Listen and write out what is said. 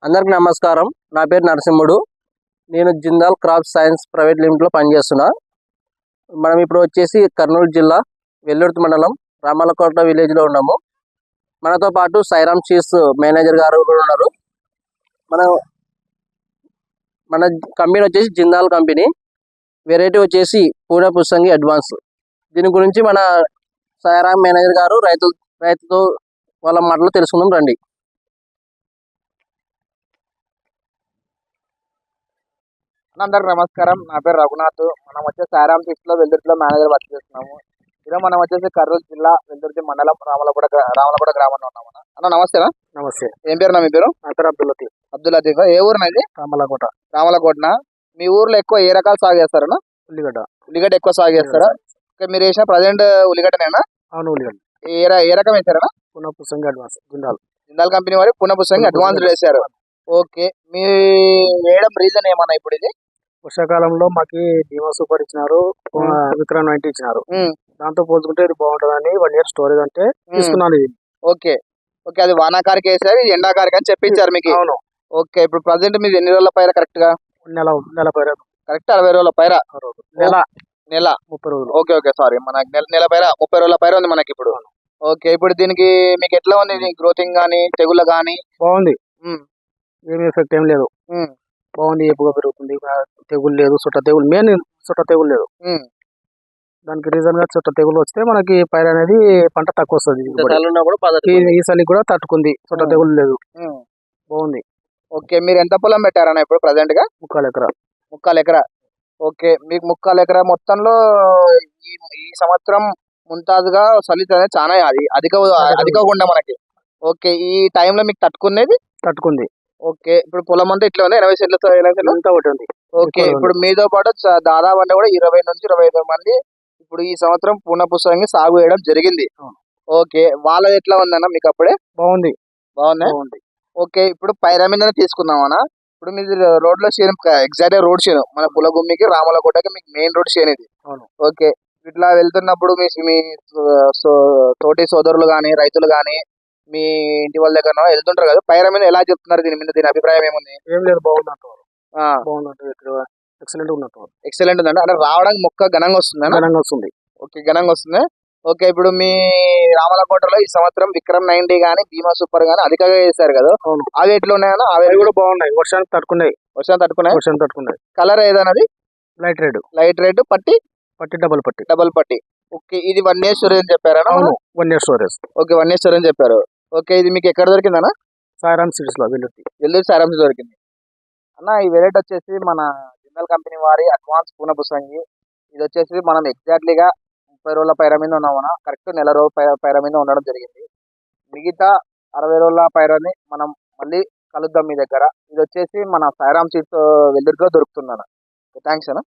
అందరికి నమస్కారం. నా పేరు నరసింహుడు. నేను జిందాల్ క్రాప్ సైన్స్ ప్రైవేట్ లిమిటెడ్లో పనిచేస్తున్నా. మనం ఇప్పుడు వచ్చేసి కర్నూలు జిల్లా వెల్లుర్తి మండలం రామలకోట విలేజ్లో ఉన్నాము. మనతో పాటు సాయిరామ్ సీడ్స్ మేనేజర్ గారు కూడా ఉన్నారు. మన కంపెనీ వచ్చేసి జిందాల్ కంపెనీ. వెరైటీ వచ్చేసి పూణె పుసంగి అడ్వాన్స్. దీని గురించి మన సాయిరామ్ మేనేజర్ గారు రైతుతో వాళ్ళ మాటలు తెలుసుకుందాం రండి. అందరికి నమస్కారం. నా పేరు రఘునాథ్. మనం వచ్చేసి సాయిరామ్ సీడ్స్ లో వెల్లుర్తిలో మేనేజర్ వర్క్ చేస్తున్నాము. ఈరోజు మనం వచ్చేసి కర్నూలు జిల్లా వెల్లుర్తి మండలం రామలకోట గ్రామంలో ఉన్నాము. అన్న నమస్తేనా? నమస్తే. ఏం పేరు నా మీ పేరు? నా పేరు అబ్దుల్ లతీఫ్. అబ్దుల్ లతీఫ్. ఏ ఊరునది? రామలకోటనా? మీ ఊర్లో ఎక్కువ ఏ రకాలు సాగు చేస్తారన్నా? ఉల్లిగడ్డ ఎక్కువ సాగు చేస్తారా? మీరు వేసిన ప్రజెంట్ ఉల్లిగడ్డనేనా? అవును, ఉల్లిగడ్డ. ఏ రకం వేసారన్నా? పూణె పుసంగి అడ్వాన్స్. జిందాల్ కంపెనీ వారి పూణె పుసంగి అడ్వాన్స్ వేసారు. ఓకే, మీ వేయడం రీజన్ ఏమన్నా? ఇప్పుడు ఇది వర్షాకాలంలో మాకి భీమా సూపర్ ఇచ్చినారు, విక్రమ్ 90 ఇచ్చినారు. దాంతో పోల్చుకుంటే ఇది బాగుంటుందని 1 year స్టోరేజ్ అంటే తీసుకున్నాను ఇది. ఓకే ఓకే, అది వానాకారికి వేసారు, ఇది ఎండాకారికి అని చెప్పించారు మీకు. అవును. ఓకే, ఇప్పుడు ప్రజెంట్ మీది ఎన్ని రోజుల పైర? కరెక్ట్ గా నెల పైర. కరెక్ట్ 60 రోజుల పైర. నెల 30 రోజులు. ఓకే ఓకే, సారీ, మనకి నెల పైర 30 రోజుల పైర ఉంది మనకి ఇప్పుడు. ఓకే, ఇప్పుడు దీనికి మీకు ఎట్లా ఉంది? గ్రోతింగ్ గానీ తెగుళ్ళ గానీ? బాగుంది, ఏమి ఎఫెక్ట్ ఏం లేదు. బాగుంది, ఏపుగా పెరుగుతుంది, తెగులు లేదు. చుట్ట తెగులు మెయిన్, చుట్ట తెగులు లేదు. దానికి రీజన్ గా చుట్ట తెగులు వస్తే మనకి పైర అనేది పంట తక్కువ వస్తుంది. ఈ చలికి కూడా తట్టుకుంది, చుట్ట తెగులు లేదు. బాగుంది. ఓకే, మీరు ఎంత పొలం పెట్టారన్న ఇప్పుడు ప్రజెంట్ గా? 3/4 ఎకరా. ఓకే, మీకు 3/4 ఎకరా మొత్తంలో ఈ సంవత్సరం ముంతాజ్ గా చలి అనేది చాలా అధికంగా ఉండే మనకి. ఓకే, ఈ టైంలో మీకు తట్టుకుంది. ఓకే, ఇప్పుడు పొలం అంతా ఇట్లా ఉంది, 80 సెంట్లు ఒకటి ఉంది. ఓకే, ఇప్పుడు మీతో పాటు దాదాపు అంటే కూడా 20 నుంచి 25 మంది ఇప్పుడు ఈ సంవత్సరం పూణె పుసంగి సాగు చేయడం జరిగింది. ఓకే, వాళ్ళది ఎట్లా ఉందన్న మీకు? అప్పుడే బాగుంది. ఓకే, ఇప్పుడు పైరా మీద తీసుకుందామన్నా. ఇప్పుడు మీది రోడ్ లో చేను, ఎగ్జాక్ట్ రోడ్ చేను, మన పులగుమ్మికి రామలకోటకి మీకు మెయిన్ రోడ్ చేను ఇది. ఓకే, ఇట్లా వెళ్తున్నప్పుడు మీ తోటి సోదరులు గాని, రైతులు గాని, మీ ఇంటి వాళ్ళ దగ్గర వెళ్తుంటారు కదా, పైరా మీద ఎలా చెప్తున్నారు? దీని అభిప్రాయం ఏముంది? ఏం లేదు, బాగుందంట. ఎక్సలెంట్ ఉందండి. అంటే రావడానికి మొక్క ఘనంగా వస్తుంది. ఓకే, ఘనంగా వస్తుంది. ఓకే, ఇప్పుడు మీ రామలకోటలో ఈ సంవత్సరం విక్రమ్ 90 గానీ, భీమా సూపర్ గానీ అధికంగా వేశారు కదా, అవి ఎట్లా ఉన్నాయన్నా? అవి కూడా బాగున్నాయి, వర్షానికి తట్టుకున్నాయి. కలర్ ఏదన్నది? లైట్ రెడ్, పట్టి డబల్ పట్టి. ఓకే, ఇది 1 year స్టోరేజ్ అని చెప్పారా? 1 year storage. Okay, 1 year storage చెప్పారు. ఓకే, ఇది మీకు ఎక్కడ దొరికిందన్నా? సాయిరామ్ సీడ్స్ లో వెల్లుర్తి సాయిరామ్ సీడ్స్ దొరికింది అన్న. ఈ వెరైటీ వచ్చేసి మన జిందాల్ కంపెనీ వారి అడ్వాన్స్ పూణె పుసంగి. ఇది వచ్చేసి మనం ఎగ్జాక్ట్లీగా 30 రోజుల పైర మీద ఉన్నామన్నా. కరెక్ట్ నెల రోజుల పైర మీద ఉండడం జరిగింది. మిగతా 60 రోజుల పైరని మనం మళ్ళీ కలుద్దాం మీ దగ్గర. ఇది వచ్చేసి మన సాయిరామ్ సీడ్స్ వెల్లుర్తిలో దొరుకుతుందన్న. థ్యాంక్స్ అన్న.